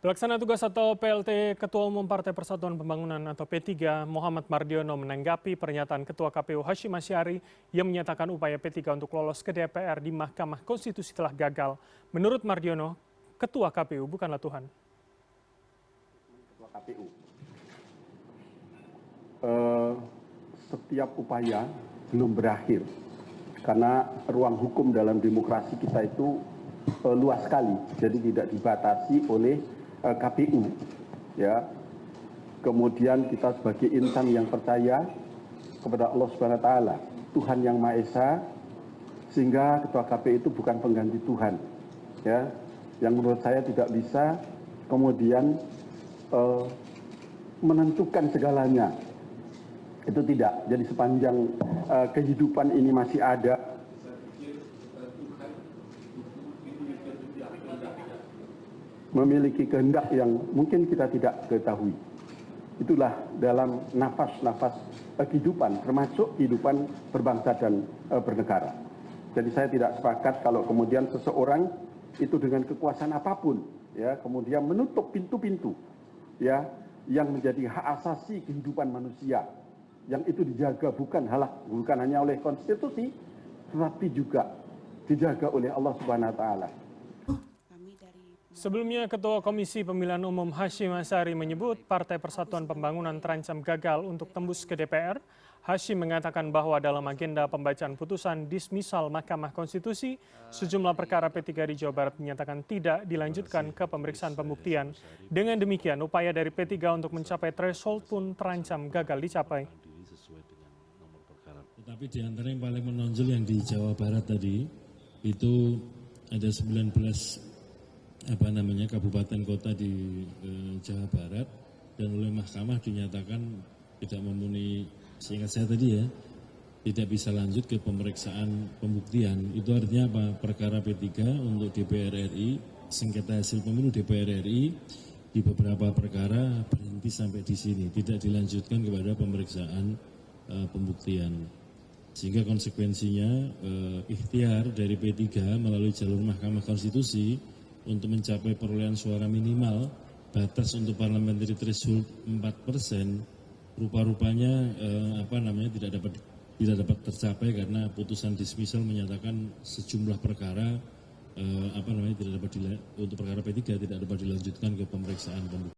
Pelaksana tugas atau PLT Ketua Umum Partai Persatuan Pembangunan atau P3 Muhammad Mardiono menanggapi pernyataan Ketua KPU Hasyim Asy'ari yang menyatakan upaya P3 untuk lolos ke DPR di Mahkamah Konstitusi telah gagal. Menurut Mardiono, Ketua KPU bukanlah Tuhan. Ketua KPU, setiap upaya belum berakhir karena ruang hukum dalam demokrasi kita itu luas sekali, jadi tidak dibatasi oleh KPU, ya. Kemudian kita sebagai insan yang percaya kepada Allah Subhanahu Wa Taala, Tuhan yang Maha Esa, sehingga Ketua KPU itu bukan pengganti Tuhan, ya. Yang menurut saya tidak bisa kemudian menentukan segalanya, itu tidak. Jadi sepanjang kehidupan ini masih ada, memiliki kehendak yang mungkin kita tidak ketahui. Itulah dalam nafas-nafas kehidupan, termasuk kehidupan berbangsa dan bernegara. Jadi saya tidak sepakat kalau kemudian seseorang itu dengan kekuasaan apapun, ya, kemudian menutup pintu-pintu, ya, yang menjadi hak asasi kehidupan manusia, yang itu dijaga bukan hanya oleh konstitusi, tetapi juga dijaga oleh Allah Subhanahu Wa Taala. Sebelumnya, Ketua Komisi Pemilihan Umum Hasyim Asy'ari menyebut Partai Persatuan Pembangunan terancam gagal untuk tembus ke DPR. Hasyim mengatakan bahwa dalam agenda pembacaan putusan dismisal Mahkamah Konstitusi, sejumlah perkara P3 di Jawa Barat dinyatakan tidak dilanjutkan ke pemeriksaan pembuktian. Dengan demikian, upaya dari P3 untuk mencapai threshold pun terancam gagal dicapai. Tetapi di antara yang paling menonjol yang di Jawa Barat tadi, itu ada 19 kabupaten kota di Jawa Barat, dan oleh mahkamah dinyatakan tidak memenuhi, seingat saya tadi ya, tidak bisa lanjut ke pemeriksaan pembuktian. Itu artinya apa? Perkara P3 untuk DPR RI, sengketa hasil pemilu DPR RI, di beberapa perkara berhenti sampai di sini, tidak dilanjutkan kepada pemeriksaan pembuktian. Sehingga konsekuensinya ikhtiar dari P3 melalui jalur Mahkamah Konstitusi untuk mencapai perolehan suara minimal batas untuk parliamentary threshold 4%, rupa-rupanya tidak dapat tercapai karena putusan dismissal menyatakan sejumlah perkara untuk perkara P3 tidak dapat dilanjutkan ke pemeriksaan pembuktian.